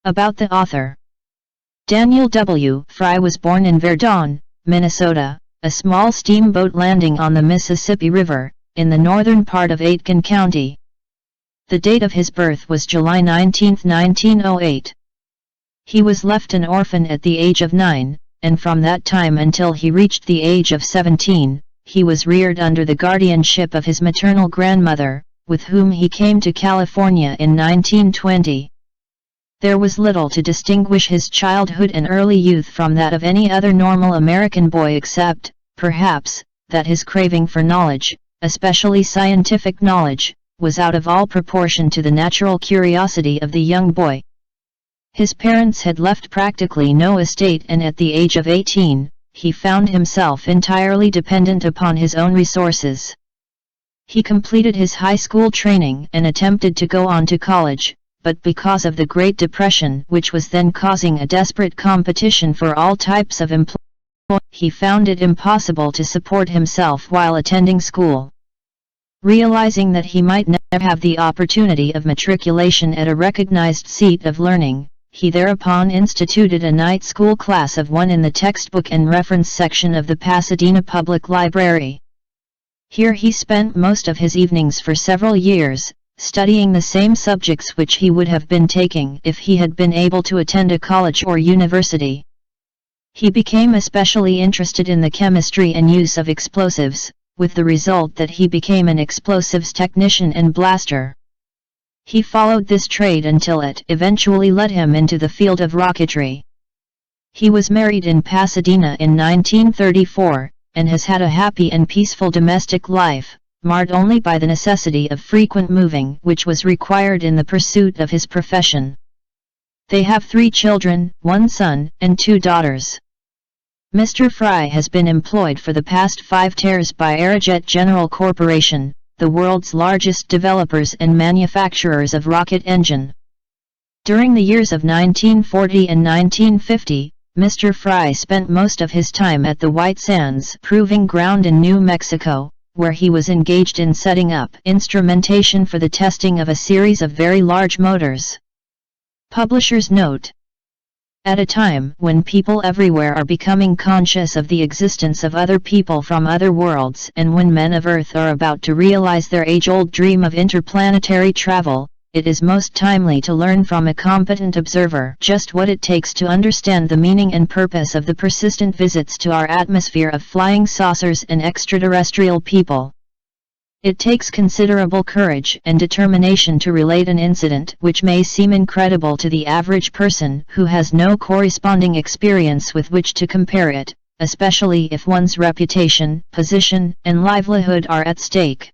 About the author. Daniel W. Fry was born in Verdun, Minnesota, a small steamboat landing on the Mississippi River, in the northern part of Aitkin County. The date of his birth was July 19, 1908. He was left an orphan at the age of 9, and from that time until he reached the age of 17, he was reared under the guardianship of his maternal grandmother, with whom he came to California in 1920. There was little to distinguish his childhood and early youth from that of any other normal American boy except, perhaps, that his craving for knowledge, especially scientific knowledge, was out of all proportion to the natural curiosity of the young boy. His parents had left practically no estate, and at the age of 18, he found himself entirely dependent upon his own resources. He completed his high school training and attempted to go on to college, but because of the Great Depression, which was then causing a desperate competition for all types of employment, he found it impossible to support himself while attending school. Realizing that he might never have the opportunity of matriculation at a recognized seat of learning, he thereupon instituted a night school class of 1 in the textbook and reference section of the Pasadena Public Library. Here he spent most of his evenings for several years, studying the same subjects which he would have been taking if he had been able to attend a college or university. He became especially interested in the chemistry and use of explosives, with the result that he became an explosives technician and blaster. He followed this trade until it eventually led him into the field of rocketry. He was married in Pasadena in 1934, and has had a happy and peaceful domestic life, marred only by the necessity of frequent moving which was required in the pursuit of his profession. They have 3 children, 1 son and 2 daughters. Mr. Fry has been employed for the past 5 years by Aerojet General Corporation, the world's largest developers and manufacturers of rocket engine. During the years of 1940 and 1950, Mr. Fry spent most of his time at the White Sands Proving Ground in New Mexico, where he was engaged in setting up instrumentation for the testing of a series of very large motors. Publisher's note: at a time when people everywhere are becoming conscious of the existence of other people from other worlds, and when men of Earth are about to realize their age-old dream of interplanetary travel, it is most timely to learn from a competent observer just what it takes to understand the meaning and purpose of the persistent visits to our atmosphere of flying saucers and extraterrestrial people. It takes considerable courage and determination to relate an incident which may seem incredible to the average person who has no corresponding experience with which to compare it, especially if one's reputation, position, and livelihood are at stake.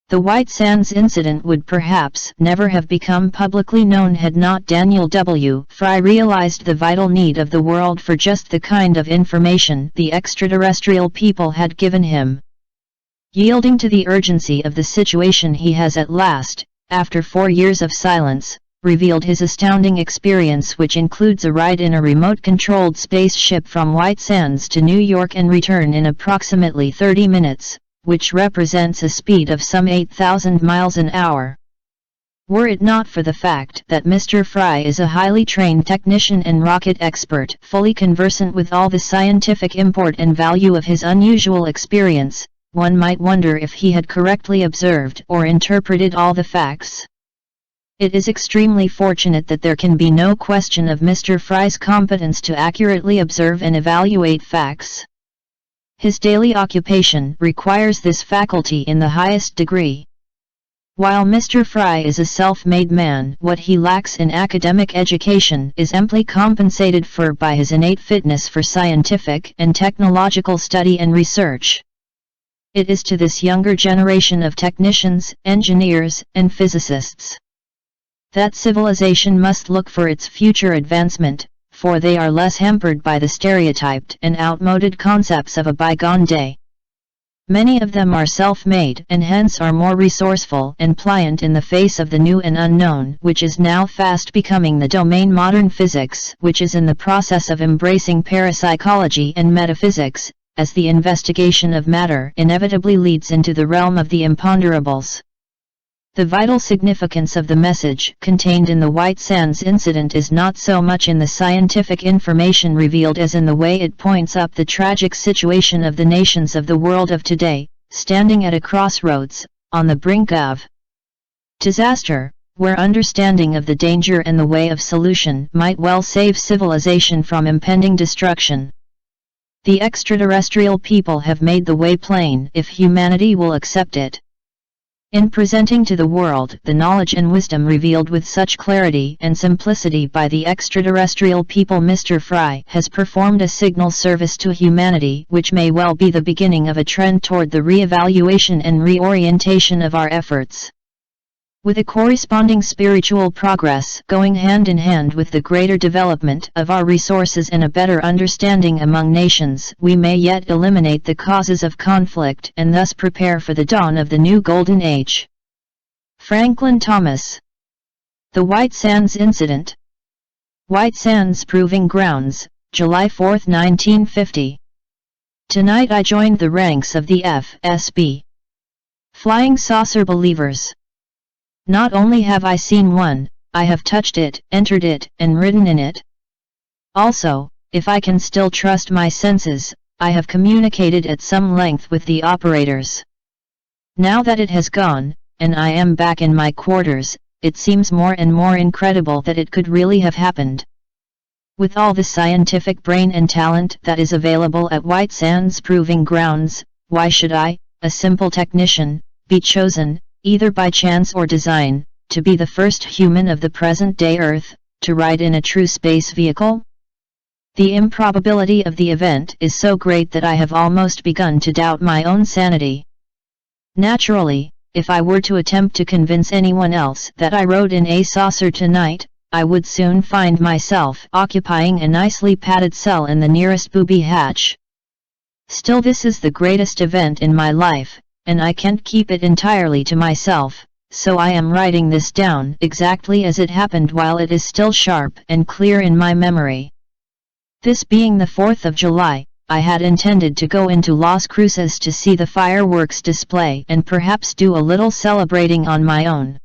The White Sands incident would perhaps never have become publicly known had not Daniel W. Fry realized the vital need of the world for just the kind of information the extraterrestrial people had given him. Yielding to the urgency of the situation, he has at last, after 4 years of silence, revealed his astounding experience, which includes a ride in a remote-controlled spaceship from White Sands to New York and return in approximately 30 minutes. Which represents a speed of some 8,000 miles an hour. Were it not for the fact that Mr. Fry is a highly trained technician and rocket expert, fully conversant with all the scientific import and value of his unusual experience, one might wonder if he had correctly observed or interpreted all the facts. It is extremely fortunate that there can be no question of Mr. Fry's competence to accurately observe and evaluate facts. His daily occupation requires this faculty in the highest degree. While Mr. Fry is a self-made man, what he lacks in academic education is amply compensated for by his innate fitness for scientific and technological study and research. It is to this younger generation of technicians, engineers, and physicists that civilization must look for its future advancement, for they are less hampered by the stereotyped and outmoded concepts of a bygone day. Many of them are self-made and hence are more resourceful and pliant in the face of the new and unknown, which is now fast becoming the domain modern physics, which is in the process of embracing parapsychology and metaphysics, as the investigation of matter inevitably leads into the realm of the imponderables. The vital significance of the message contained in the White Sands incident is not so much in the scientific information revealed as in the way it points up the tragic situation of the nations of the world of today, standing at a crossroads, on the brink of disaster, where understanding of the danger and the way of solution might well save civilization from impending destruction. The extraterrestrial people have made the way plain if humanity will accept it. In presenting to the world the knowledge and wisdom revealed with such clarity and simplicity by the extraterrestrial people, Mr. Fry has performed a signal service to humanity which may well be the beginning of a trend toward the re-evaluation and reorientation of our efforts. With a corresponding spiritual progress going hand in hand with the greater development of our resources and a better understanding among nations, we may yet eliminate the causes of conflict and thus prepare for the dawn of the new golden age. Franklin Thomas. The White Sands Incident. White Sands Proving Grounds, July 4, 1950. Tonight I joined the ranks of the FSB. Flying Saucer Believers. Not only have I seen one, I have touched it, entered it, and ridden in it. Also, if I can still trust my senses, I have communicated at some length with the operators. Now that it has gone, and I am back in my quarters, it seems more and more incredible that it could really have happened. With all the scientific brain and talent that is available at White Sands Proving Grounds, why should I, a simple technician, be chosen, either by chance or design, to be the first human of the present-day Earth, to ride in a true space vehicle? The improbability of the event is so great that I have almost begun to doubt my own sanity. Naturally, if I were to attempt to convince anyone else that I rode in a saucer tonight, I would soon find myself occupying a nicely padded cell in the nearest booby hatch. Still, this is the greatest event in my life, and I can't keep it entirely to myself, so I am writing this down exactly as it happened while it is still sharp and clear in my memory. This being the 4th of July, I had intended to go into Las Cruces to see the fireworks display and perhaps do a little celebrating on my own.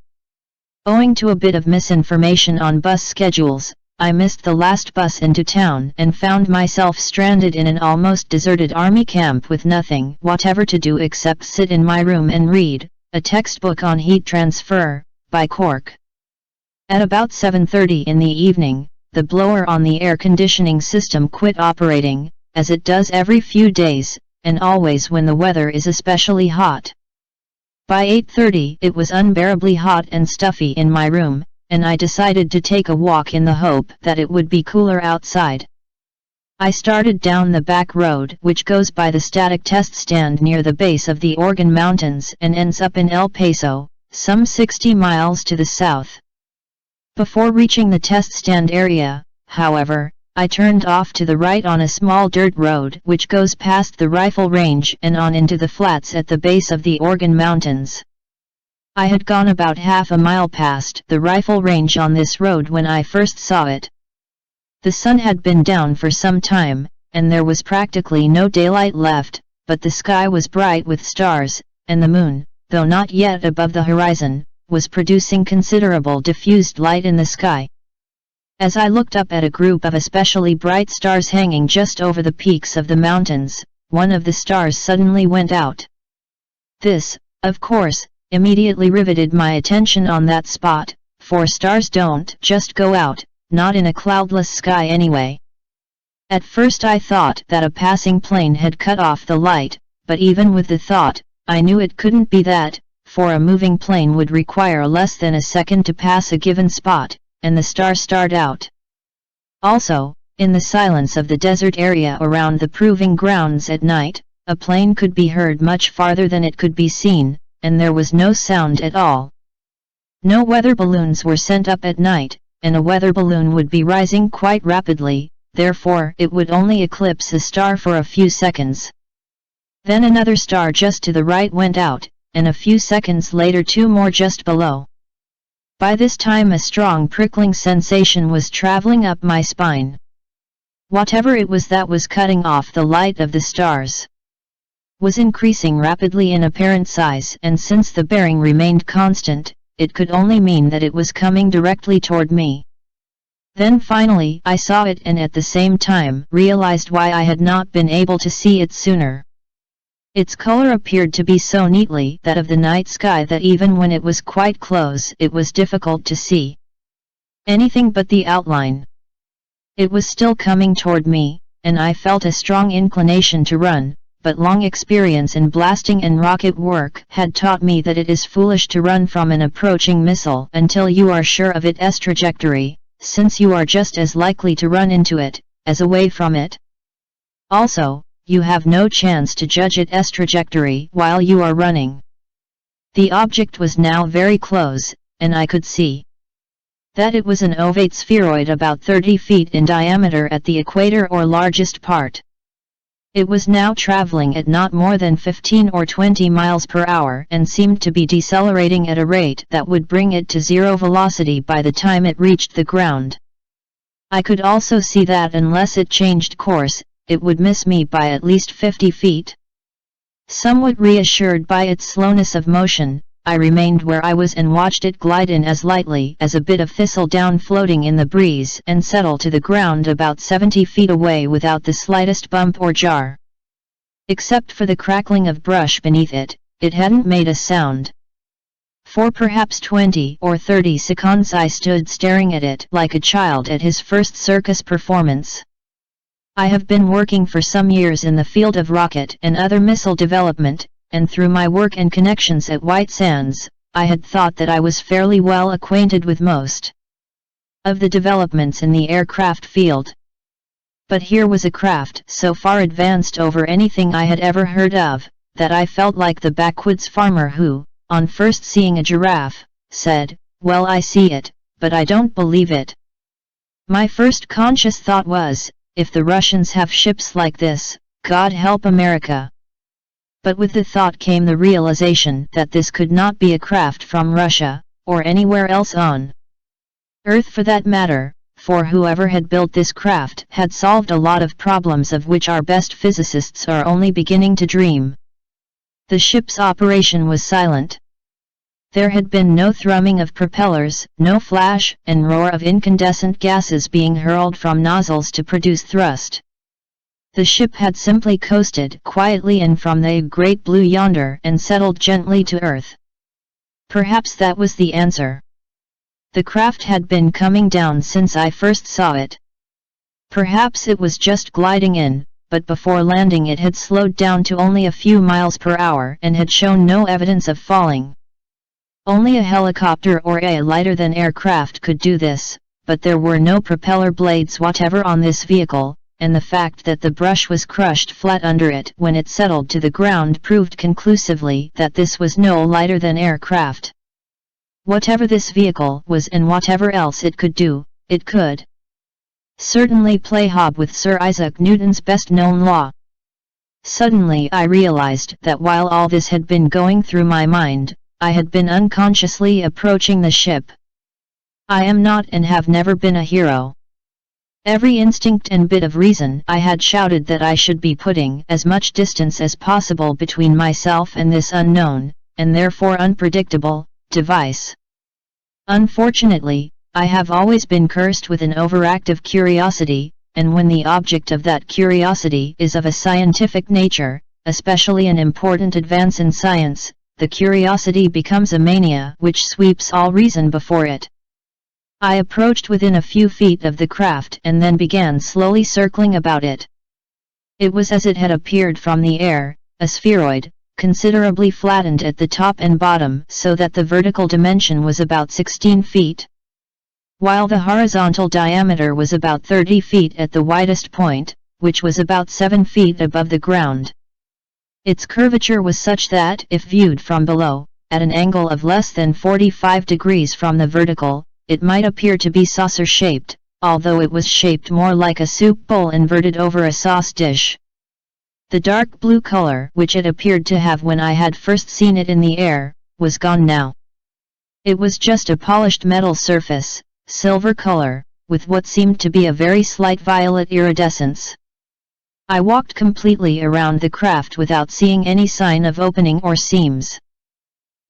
Owing to a bit of misinformation on bus schedules, I missed the last bus into town and found myself stranded in an almost deserted army camp with nothing whatever to do except sit in my room and read a textbook on heat transfer, by Cork. At about 7:30 in the evening, the blower on the air conditioning system quit operating, as it does every few days, and always when the weather is especially hot. By 8:30 it was unbearably hot and stuffy in my room, and I decided to take a walk in the hope that it would be cooler outside. I started down the back road which goes by the static test stand near the base of the Organ Mountains and ends up in El Paso, some 60 miles to the south. Before reaching the test stand area, however, I turned off to the right on a small dirt road which goes past the rifle range and on into the flats at the base of the Organ Mountains. I had gone about half a mile past the rifle range on this road when I first saw it. The sun had been down for some time, and there was practically no daylight left, but the sky was bright with stars, and the moon, though not yet above the horizon, was producing considerable diffused light in the sky. As I looked up at a group of especially bright stars hanging just over the peaks of the mountains, one of the stars suddenly went out. This, of course, immediately riveted my attention on that spot, for stars don't just go out, not in a cloudless sky anyway. At first I thought that a passing plane had cut off the light, but even with the thought, I knew it couldn't be that, for a moving plane would require less than a second to pass a given spot, and the star starred out. Also, in the silence of the desert area around the proving grounds at night, a plane could be heard much farther than it could be seen, and there was no sound at all. No weather balloons were sent up at night, and a weather balloon would be rising quite rapidly, therefore it would only eclipse a star for a few seconds. Then another star just to the right went out, and a few seconds later two more just below. By this time a strong prickling sensation was traveling up my spine. Whatever it was that was cutting off the light of the stars was increasing rapidly in apparent size, and since the bearing remained constant, it could only mean that it was coming directly toward me. Then finally I saw it and at the same time realized why I had not been able to see it sooner. Its color appeared to be so neatly that of the night sky that even when it was quite close it was difficult to see anything but the outline. It was still coming toward me, and I felt a strong inclination to run, but long experience in blasting and rocket work had taught me that it is foolish to run from an approaching missile until you are sure of its trajectory, since you are just as likely to run into it, as away from it. Also, you have no chance to judge its trajectory while you are running. The object was now very close, and I could see that it was an ovate spheroid about 30 feet in diameter at the equator or largest part. It was now traveling at not more than 15 or 20 miles per hour and seemed to be decelerating at a rate that would bring it to zero velocity by the time it reached the ground. I could also see that unless it changed course, it would miss me by at least 50 feet. Somewhat reassured by its slowness of motion, I remained where I was and watched it glide in as lightly as a bit of thistledown floating in the breeze and settle to the ground about 70 feet away without the slightest bump or jar. Except for the crackling of brush beneath it, it hadn't made a sound. For perhaps 20 or 30 seconds I stood staring at it like a child at his first circus performance. I have been working for some years in the field of rocket and other missile development, and through my work and connections at White Sands, I had thought that I was fairly well acquainted with most of the developments in the aircraft field. But here was a craft so far advanced over anything I had ever heard of, that I felt like the backwoods farmer who, on first seeing a giraffe, said, "Well, I see it, but I don't believe it." My first conscious thought was, if the Russians have ships like this, God help America. But with the thought came the realization that this could not be a craft from Russia, or anywhere else on Earth for that matter, for whoever had built this craft had solved a lot of problems of which our best physicists are only beginning to dream. The ship's operation was silent. There had been no thrumming of propellers, no flash and roar of incandescent gases being hurled from nozzles to produce thrust. The ship had simply coasted quietly in from the great blue yonder and settled gently to earth. Perhaps that was the answer. The craft had been coming down since I first saw it. Perhaps it was just gliding in, but before landing it had slowed down to only a few miles per hour and had shown no evidence of falling. Only a helicopter or a lighter-than aircraft could do this, but there were no propeller blades whatever on this vehicle, and the fact that the brush was crushed flat under it when it settled to the ground proved conclusively that this was no lighter-than aircraft. Whatever this vehicle was and whatever else it could do, it could certainly play hob with Sir Isaac Newton's best-known law. Suddenly I realized that while all this had been going through my mind, I had been unconsciously approaching the ship. I am not and have never been a hero. Every instinct and bit of reason I had shouted that I should be putting as much distance as possible between myself and this unknown, and therefore unpredictable, device. Unfortunately, I have always been cursed with an overactive curiosity, and when the object of that curiosity is of a scientific nature, especially an important advance in science, the curiosity becomes a mania which sweeps all reason before it. I approached within a few feet of the craft and then began slowly circling about it. It was as it had appeared from the air, a spheroid, considerably flattened at the top and bottom so that the vertical dimension was about 16 feet, while the horizontal diameter was about 30 feet at the widest point, which was about 7 feet above the ground. Its curvature was such that, if viewed from below, at an angle of less than 45 degrees from the vertical, it might appear to be saucer-shaped, although it was shaped more like a soup bowl inverted over a sauce dish. The dark blue color which it appeared to have when I had first seen it in the air, was gone now. It was just a polished metal surface, silver color, with what seemed to be a very slight violet iridescence. I walked completely around the craft without seeing any sign of opening or seams.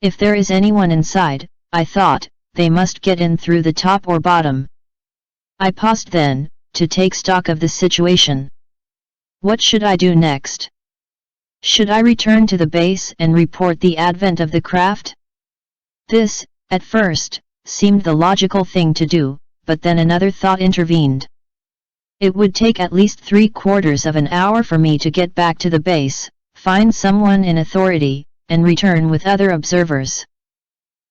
If there is anyone inside, I thought, they must get in through the top or bottom. I paused then, to take stock of the situation. What should I do next? Should I return to the base and report the advent of the craft? This, at first, seemed the logical thing to do, but then another thought intervened. It would take at least 3/4 of an hour for me to get back to the base, find someone in authority, and return with other observers.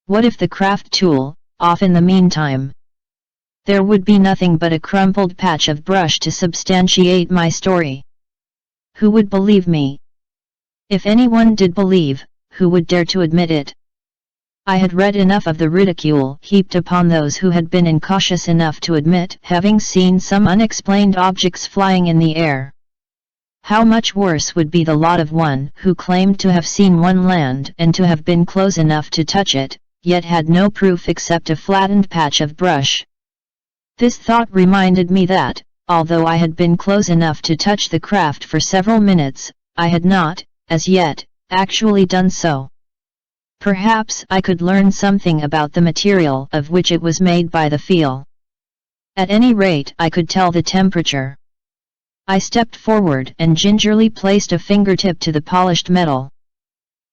What if the craft tool off in the meantime? There would be nothing but a crumpled patch of brush to substantiate my story. Who would believe me? If anyone did believe, who would dare to admit it? I had read enough of the ridicule heaped upon those who had been incautious enough to admit having seen some unexplained objects flying in the air. How much worse would be the lot of one who claimed to have seen one land and to have been close enough to touch it, yet had no proof except a flattened patch of brush. This thought reminded me that, although I had been close enough to touch the craft for several minutes, I had not, as yet, actually done so. Perhaps I could learn something about the material of which it was made by the feel. At any rate, I could tell the temperature. I stepped forward and gingerly placed a fingertip to the polished metal.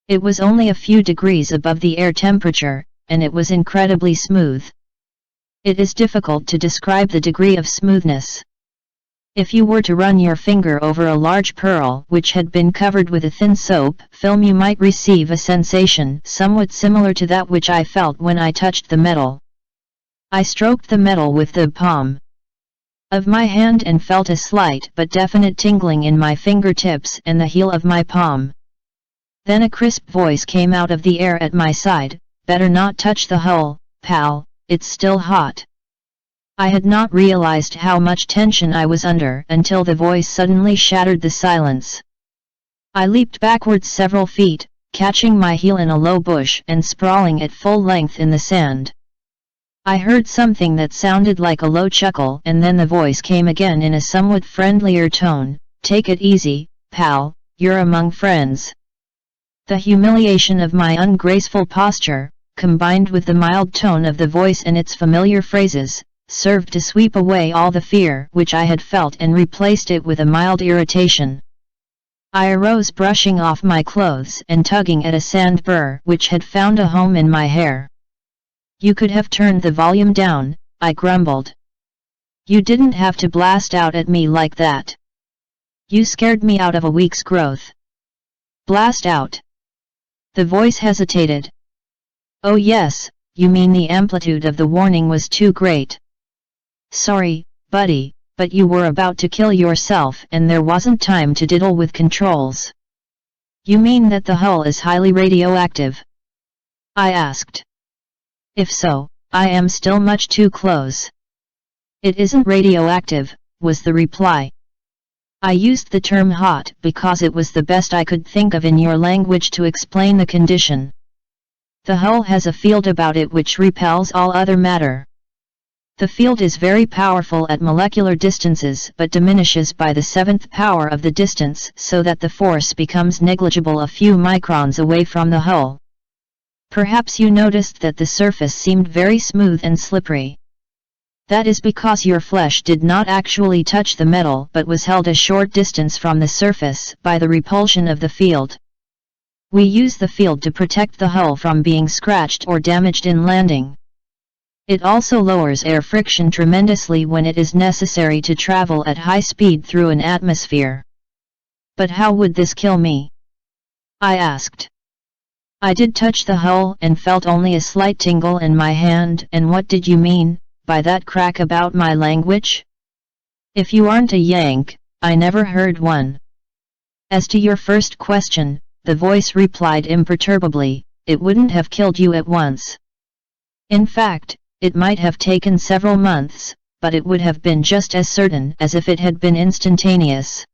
It was only a few degrees above the air temperature, and it was incredibly smooth. It is difficult to describe the degree of smoothness. If you were to run your finger over a large pearl which had been covered with a thin soap film, you might receive a sensation somewhat similar to that which I felt when I touched the metal. I stroked the metal with the palm of my hand and felt a slight but definite tingling in my fingertips and the heel of my palm. Then a crisp voice came out of the air at my side, "Better not touch the hull, pal, it's still hot." I had not realized how much tension I was under until the voice suddenly shattered the silence. I leaped backwards several feet, catching my heel in a low bush and sprawling at full length in the sand. I heard something that sounded like a low chuckle, and then the voice came again in a somewhat friendlier tone, "Take it easy, pal, you're among friends." The humiliation of my ungraceful posture, combined with the mild tone of the voice and its familiar phrases, served to sweep away all the fear which I had felt and replaced it with a mild irritation. I arose, brushing off my clothes and tugging at a sand burr which had found a home in my hair. "You could have turned the volume down," I grumbled. "You didn't have to blast out at me like that. You scared me out of a week's growth." "Blast out?" The voice hesitated. "Oh yes, you mean the amplitude of the warning was too great. Sorry, buddy, but you were about to kill yourself and there wasn't time to diddle with controls." "You mean that the hull is highly radioactive?" I asked. "If so, I am still much too close." "It isn't radioactive," was the reply. "I used the term hot because it was the best I could think of in your language to explain the condition. The hull has a field about it which repels all other matter. The field is very powerful at molecular distances but diminishes by the 7th power of the distance so that the force becomes negligible a few microns away from the hull. Perhaps you noticed that the surface seemed very smooth and slippery. That is because your flesh did not actually touch the metal but was held a short distance from the surface by the repulsion of the field. We use the field to protect the hull from being scratched or damaged in landing. It also lowers air friction tremendously when it is necessary to travel at high speed through an atmosphere." "But how would this kill me?" I asked. "I did touch the hull and felt only a slight tingle in my hand, and what did you mean by that crack about my language? If you aren't a Yank, I never heard one." "As to your first question," the voice replied imperturbably, "it wouldn't have killed you at once. In fact, it might have taken several months, but it would have been just as certain as if it had been instantaneous.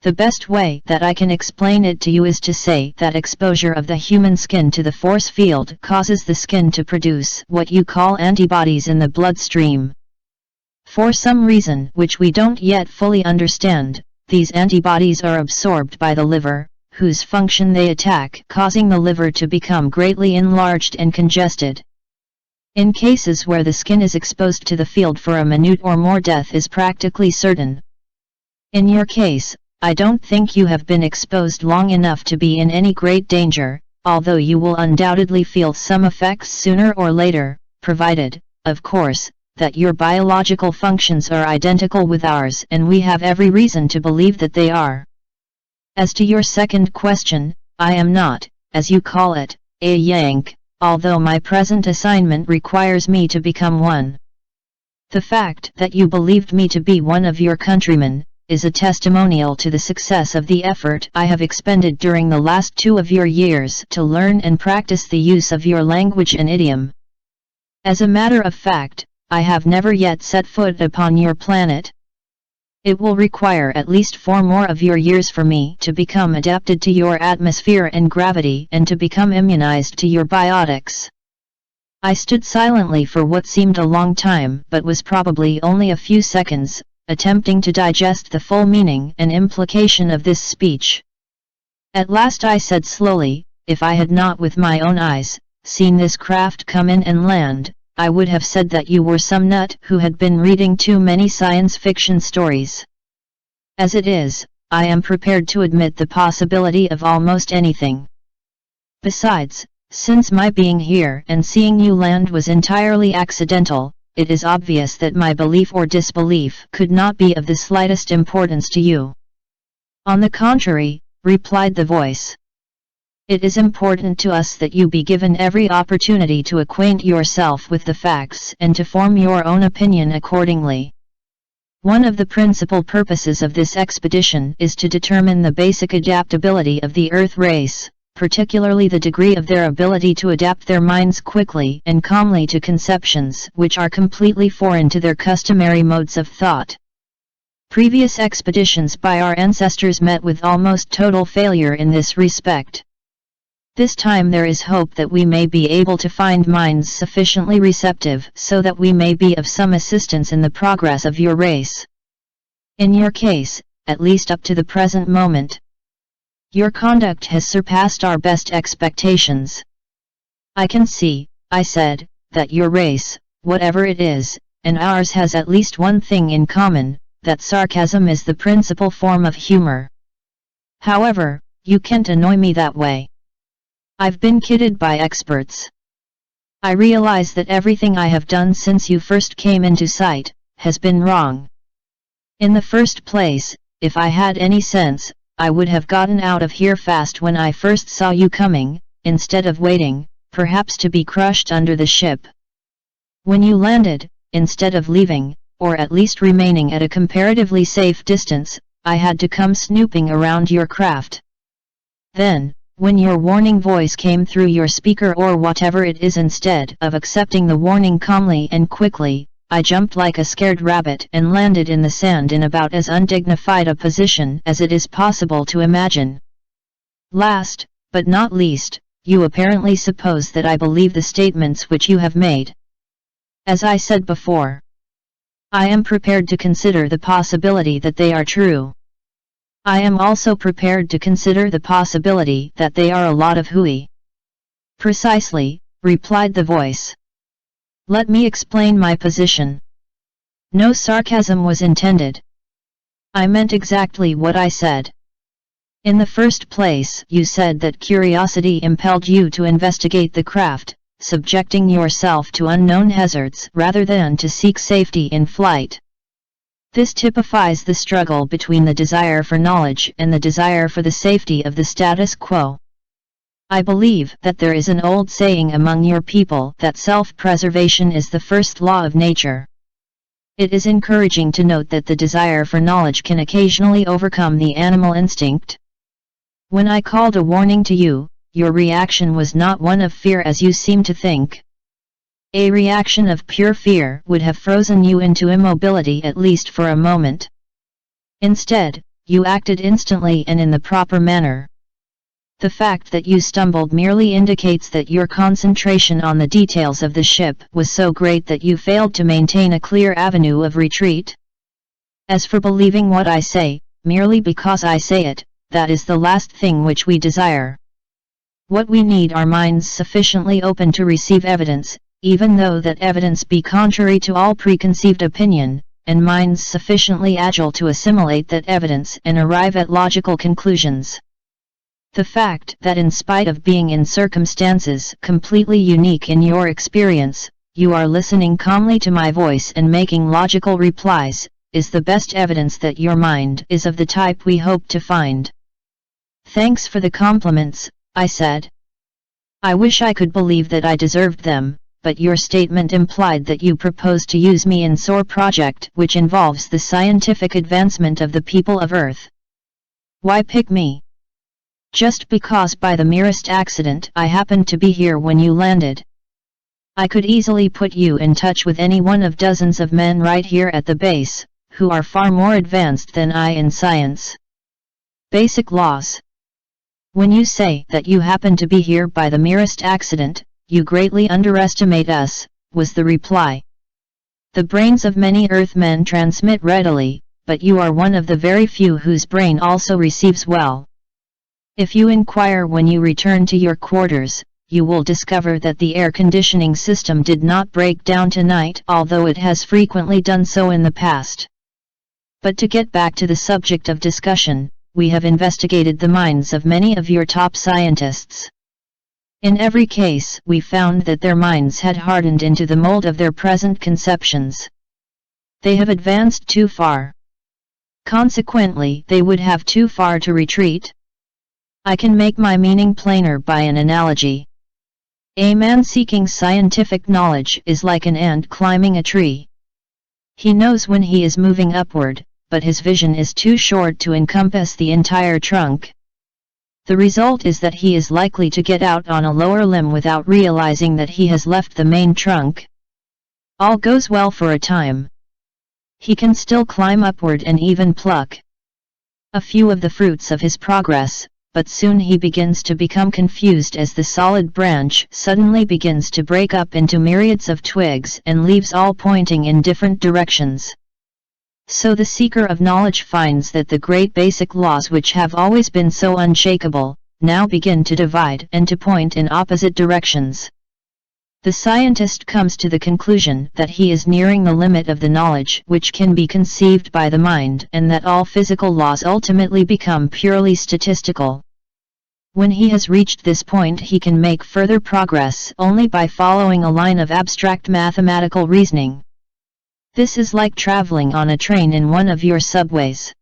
The best way that I can explain it to you is to say that exposure of the human skin to the force field causes the skin to produce what you call antibodies in the bloodstream. For some reason which we don't yet fully understand, these antibodies are absorbed by the liver, whose function they attack, causing the liver to become greatly enlarged and congested. In cases where the skin is exposed to the field for a minute or more, death is practically certain. In your case, I don't think you have been exposed long enough to be in any great danger, although you will undoubtedly feel some effects sooner or later, provided, of course, that your biological functions are identical with ours, and we have every reason to believe that they are. As to your second question, I am not, as you call it, a Yank, although my present assignment requires me to become one. The fact that you believed me to be one of your countrymen is a testimonial to the success of the effort I have expended during the last 2 of your years to learn and practice the use of your language and idiom. As a matter of fact, I have never yet set foot upon your planet. It will require at least 4 more of your years for me to become adapted to your atmosphere and gravity and to become immunized to your biotics. I stood silently for what seemed a long time but was probably only a few seconds, attempting to digest the full meaning and implication of this speech. At last I said slowly, if I had not with my own eyes seen this craft come in and land, I would have said that you were some nut who had been reading too many science fiction stories. As it is, I am prepared to admit the possibility of almost anything. Besides, since my being here and seeing you land was entirely accidental, it is obvious that my belief or disbelief could not be of the slightest importance to you. On the contrary, replied the voice. It is important to us that you be given every opportunity to acquaint yourself with the facts and to form your own opinion accordingly. One of the principal purposes of this expedition is to determine the basic adaptability of the Earth race, particularly the degree of their ability to adapt their minds quickly and calmly to conceptions which are completely foreign to their customary modes of thought. Previous expeditions by our ancestors met with almost total failure in this respect. This time there is hope that we may be able to find minds sufficiently receptive so that we may be of some assistance in the progress of your race. In your case, at least up to the present moment, your conduct has surpassed our best expectations. I can see, I said, that your race, whatever it is, and ours has at least one thing in common, that sarcasm is the principal form of humor. However, you can't annoy me that way. I've been kidded by experts. I realize that everything I have done since you first came into sight has been wrong. In the first place, if I had any sense, I would have gotten out of here fast when I first saw you coming, instead of waiting, perhaps to be crushed under the ship. When you landed, instead of leaving, or at least remaining at a comparatively safe distance, I had to come snooping around your craft. Then, when your warning voice came through your speaker or whatever it is, instead of accepting the warning calmly and quickly, I jumped like a scared rabbit and landed in the sand in about as undignified a position as it is possible to imagine. Last, but not least, you apparently suppose that I believe the statements which you have made. As I said before, I am prepared to consider the possibility that they are true. I am also prepared to consider the possibility that they are a lot of hooey. Precisely, replied the voice. Let me explain my position. No sarcasm was intended. I meant exactly what I said. In the first place, you said that curiosity impelled you to investigate the craft, subjecting yourself to unknown hazards rather than to seek safety in flight. This typifies the struggle between the desire for knowledge and the desire for the safety of the status quo. I believe that there is an old saying among your people that self-preservation is the first law of nature. It is encouraging to note that the desire for knowledge can occasionally overcome the animal instinct. When I called a warning to you, your reaction was not one of fear as you seem to think. A reaction of pure fear would have frozen you into immobility at least for a moment. Instead, you acted instantly and in the proper manner. The fact that you stumbled merely indicates that your concentration on the details of the ship was so great that you failed to maintain a clear avenue of retreat. As for believing what I say, merely because I say it, that is the last thing which we desire. What we need are minds sufficiently open to receive evidence, even though that evidence be contrary to all preconceived opinion, and minds sufficiently agile to assimilate that evidence and arrive at logical conclusions. The fact that in spite of being in circumstances completely unique in your experience, you are listening calmly to my voice and making logical replies, is the best evidence that your mind is of the type we hope to find. Thanks for the compliments, I said. I wish I could believe that I deserved them, but your statement implied that you propose to use me in SOAR project which involves the scientific advancement of the people of Earth. Why pick me? Just because by the merest accident I happened to be here when you landed. I could easily put you in touch with any one of dozens of men right here at the base, who are far more advanced than I in science. Basic laws. When you say that you happen to be here by the merest accident, you greatly underestimate us, was the reply. The brains of many Earthmen transmit readily, but you are one of the very few whose brain also receives well. If you inquire when you return to your quarters, you will discover that the air conditioning system did not break down tonight, although it has frequently done so in the past. But to get back to the subject of discussion, we have investigated the minds of many of your top scientists. In every case, we found that their minds had hardened into the mold of their present conceptions. They have advanced too far. Consequently, they would have too far to retreat. I can make my meaning plainer by an analogy. A man seeking scientific knowledge is like an ant climbing a tree. He knows when he is moving upward, but his vision is too short to encompass the entire trunk. The result is that he is likely to get out on a lower limb without realizing that he has left the main trunk. All goes well for a time. He can still climb upward and even pluck a few of the fruits of his progress, but soon he begins to become confused as the solid branch suddenly begins to break up into myriads of twigs and leaves all pointing in different directions. So the seeker of knowledge finds that the great basic laws which have always been so unshakable, now begin to divide and to point in opposite directions. The scientist comes to the conclusion that he is nearing the limit of the knowledge which can be conceived by the mind and that all physical laws ultimately become purely statistical. When he has reached this point, he can make further progress only by following a line of abstract mathematical reasoning. This is like traveling on a train in one of your subways.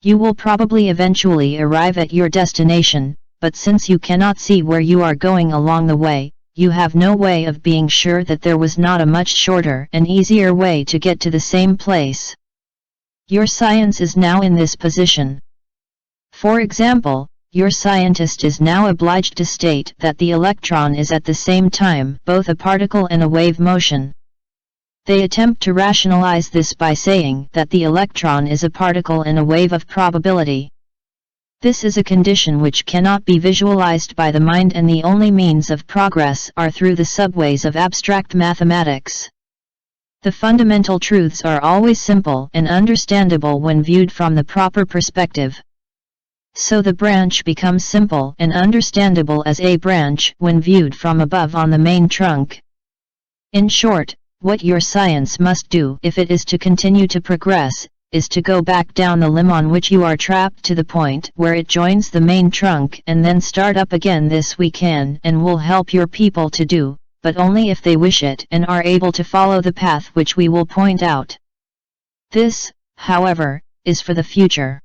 You will probably eventually arrive at your destination, but since you cannot see where you are going along the way, you have no way of being sure that there was not a much shorter and easier way to get to the same place. Your science is now in this position. For example, your scientist is now obliged to state that the electron is at the same time both a particle and a wave motion. They attempt to rationalize this by saying that the electron is a particle and a wave of probability. This is a condition which cannot be visualized by the mind, and the only means of progress are through the subways of abstract mathematics. The fundamental truths are always simple and understandable when viewed from the proper perspective. So the branch becomes simple and understandable as a branch when viewed from above on the main trunk. In short, what your science must do if it is to continue to progress, is to go back down the limb on which you are trapped to the point where it joins the main trunk and then start up again. This we can and will help your people to do, but only if they wish it and are able to follow the path which we will point out. This, however, is for the future.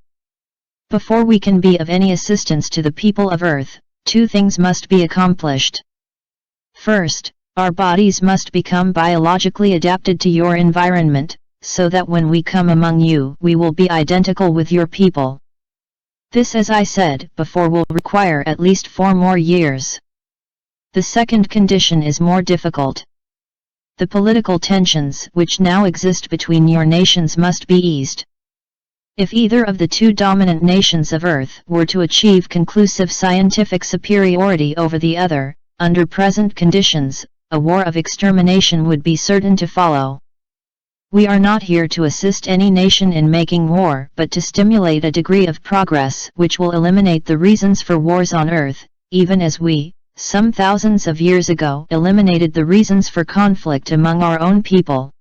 Before we can be of any assistance to the people of Earth, two things must be accomplished. First, our bodies must become biologically adapted to your environment, so that when we come among you, we will be identical with your people. This, as I said before, will require at least 4 more years. The second condition is more difficult. The political tensions which now exist between your nations must be eased. If either of the two dominant nations of Earth were to achieve conclusive scientific superiority over the other, under present conditions, a war of extermination would be certain to follow. We are not here to assist any nation in making war, but to stimulate a degree of progress which will eliminate the reasons for wars on Earth, even as we, some thousands of years ago, eliminated the reasons for conflict among our own people.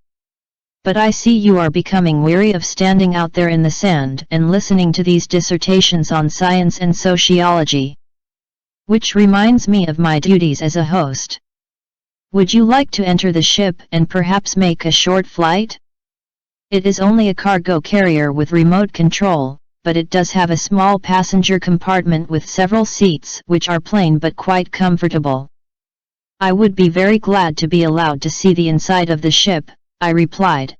But I see you are becoming weary of standing out there in the sand and listening to these dissertations on science and sociology. Which reminds me of my duties as a host. Would you like to enter the ship and perhaps make a short flight? It is only a cargo carrier with remote control, but it does have a small passenger compartment with several seats which are plain but quite comfortable. I would be very glad to be allowed to see the inside of the ship, I replied.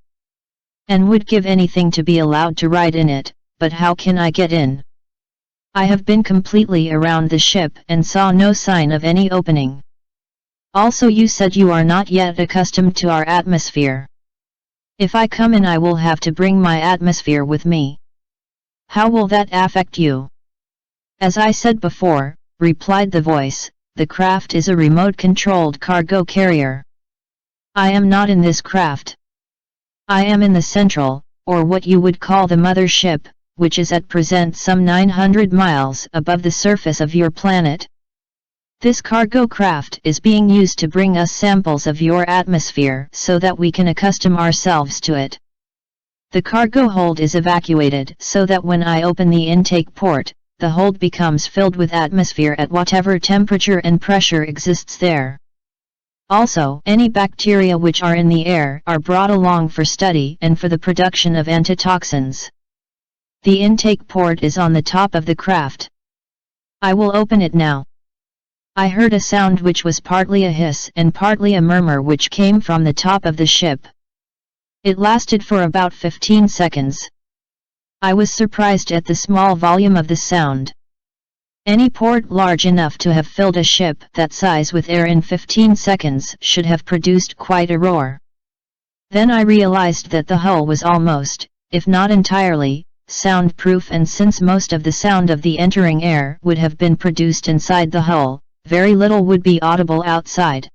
And would give anything to be allowed to ride in it, but how can I get in? I have been completely around the ship and saw no sign of any opening. Also, you said you are not yet accustomed to our atmosphere. If I come in, I will have to bring my atmosphere with me. How will that affect you? As I said before, replied the voice, the craft is a remote-controlled cargo carrier. I am not in this craft. I am in the central, or what you would call the mother ship, which is at present some 900 miles above the surface of your planet. This cargo craft is being used to bring us samples of your atmosphere so that we can accustom ourselves to it. The cargo hold is evacuated so that when I open the intake port, the hold becomes filled with atmosphere at whatever temperature and pressure exists there. Also, any bacteria which are in the air are brought along for study and for the production of antitoxins. The intake port is on the top of the craft. I will open it now. I heard a sound which was partly a hiss and partly a murmur which came from the top of the ship. It lasted for about 15 seconds. I was surprised at the small volume of the sound. Any port large enough to have filled a ship that size with air in 15 seconds should have produced quite a roar. Then I realized that the hull was almost, if not entirely, soundproof, and since most of the sound of the entering air would have been produced inside the hull, very little would be audible outside.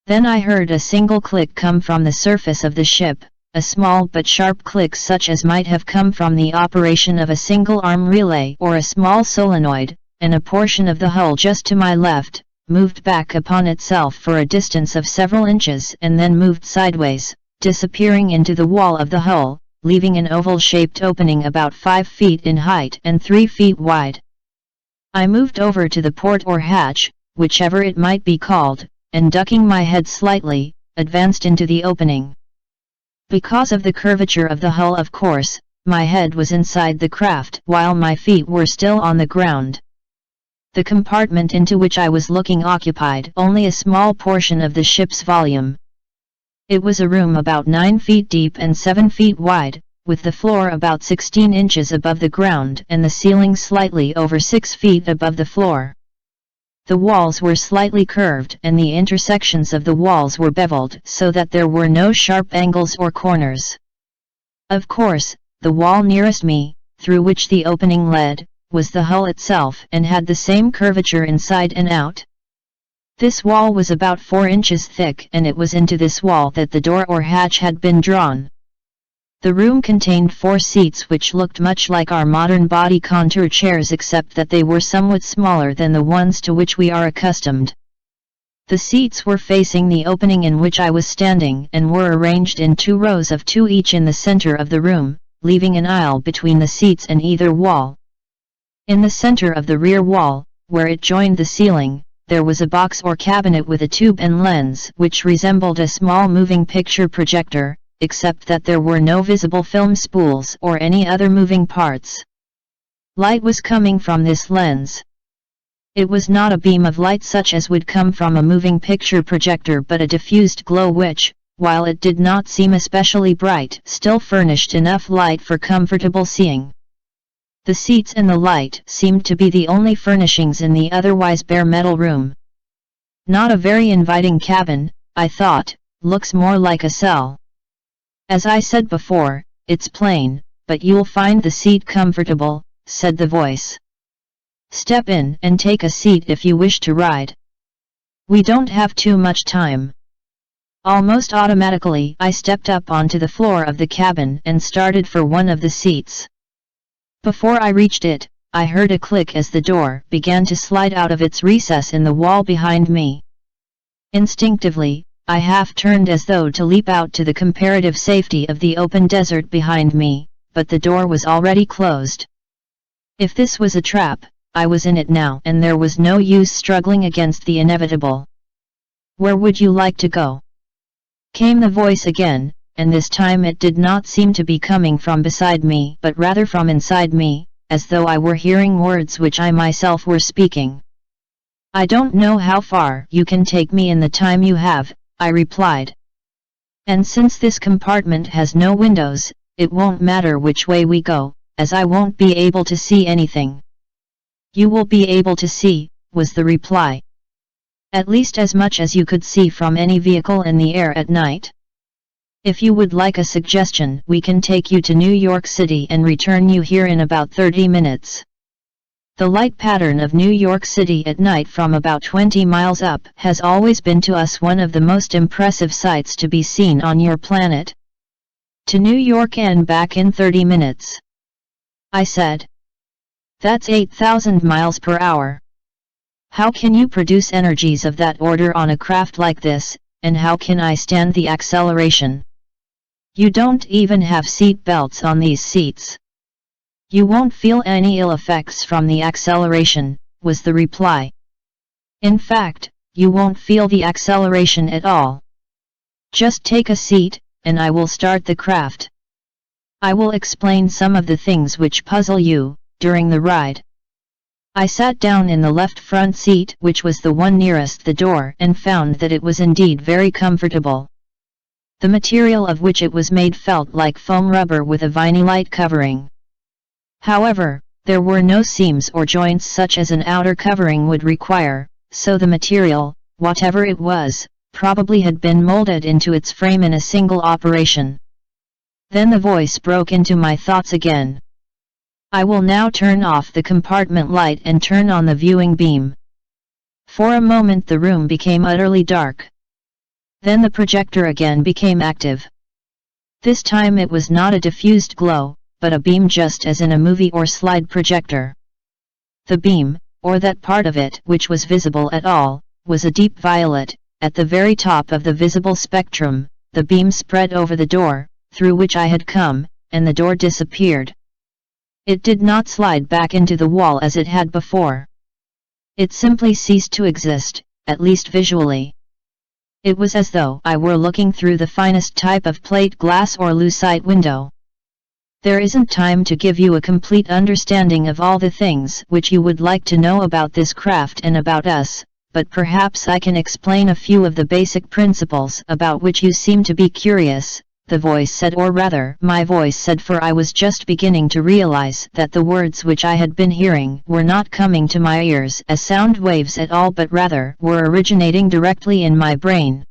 Then I heard a single click come from the surface of the ship, a small but sharp click such as might have come from the operation of a single arm relay or a small solenoid, and a portion of the hull just to my left moved back upon itself for a distance of several inches and then moved sideways, disappearing into the wall of the hull, leaving an oval-shaped opening about 5 feet in height and 3 feet wide. I moved over to the port or hatch, whichever it might be called, and ducking my head slightly, advanced into the opening. Because of the curvature of the hull, of course, my head was inside the craft while my feet were still on the ground. The compartment into which I was looking occupied only a small portion of the ship's volume. It was a room about 9 feet deep and 7 feet wide, with the floor about 16 inches above the ground and the ceiling slightly over 6 feet above the floor. The walls were slightly curved and the intersections of the walls were beveled so that there were no sharp angles or corners. Of course, the wall nearest me, through which the opening led, was the hull itself and had the same curvature inside and out. This wall was about 4 inches thick, and it was into this wall that the door or hatch had been drawn. The room contained 4 seats which looked much like our modern body contour chairs, except that they were somewhat smaller than the ones to which we are accustomed. The seats were facing the opening in which I was standing and were arranged in 2 rows of 2 each in the center of the room, leaving an aisle between the seats and either wall. In the center of the rear wall, where it joined the ceiling, there was a box or cabinet with a tube and lens which resembled a small moving picture projector, except that there were no visible film spools or any other moving parts. Light was coming from this lens. It was not a beam of light such as would come from a moving picture projector, but a diffused glow which, while it did not seem especially bright, still furnished enough light for comfortable seeing. The seats and the light seemed to be the only furnishings in the otherwise bare metal room. Not a very inviting cabin, I thought, looks more like a cell. As I said before, it's plain, but you'll find the seat comfortable, said the voice. Step in and take a seat if you wish to ride. We don't have too much time. Almost automatically I stepped up onto the floor of the cabin and started for one of the seats. Before I reached it, I heard a click as the door began to slide out of its recess in the wall behind me. Instinctively, I half turned as though to leap out to the comparative safety of the open desert behind me, but the door was already closed. If this was a trap, I was in it now and there was no use struggling against the inevitable. "Where would you like to go?" came the voice again, and this time it did not seem to be coming from beside me but rather from inside me, as though I were hearing words which I myself were speaking. "I don't know how far you can take me in the time you have," I replied. "And since this compartment has no windows, it won't matter which way we go, as I won't be able to see anything." "You will be able to see," was the reply. "At least as much as you could see from any vehicle in the air at night. If you would like a suggestion, we can take you to New York City and return you here in about 30 minutes. The light pattern of New York City at night from about 20 miles up has always been to us one of the most impressive sights to be seen on your planet. To New York and back in 30 minutes. I said. That's 8,000 miles per hour. How can you produce energies of that order on a craft like this, and how can I stand the acceleration? You don't even have seat belts on these seats. You won't feel any ill effects from the acceleration, was the reply. In fact, you won't feel the acceleration at all. Just take a seat, and I will start the craft. I will explain some of the things which puzzle you, during the ride. I sat down in the left front seat, which was the one nearest the door, and found that it was indeed very comfortable. The material of which it was made felt like foam rubber with a vinylite covering. However, there were no seams or joints such as an outer covering would require, so the material, whatever it was, probably had been molded into its frame in a single operation. Then the voice broke into my thoughts again. I will now turn off the compartment light and turn on the viewing beam. For a moment the room became utterly dark. Then the projector again became active. This time it was not a diffused glow, but a beam just as in a movie or slide projector. The beam, or that part of it which was visible at all, was a deep violet. At the very top of the visible spectrum, the beam spread over the door, through which I had come, and the door disappeared. It did not slide back into the wall as it had before. It simply ceased to exist, at least visually. It was as though I were looking through the finest type of plate glass or lucite window. There isn't time to give you a complete understanding of all the things which you would like to know about this craft and about us, but perhaps I can explain a few of the basic principles about which you seem to be curious, the voice said, or rather my voice said, for I was just beginning to realize that the words which I had been hearing were not coming to my ears as sound waves at all, but rather were originating directly in my brain.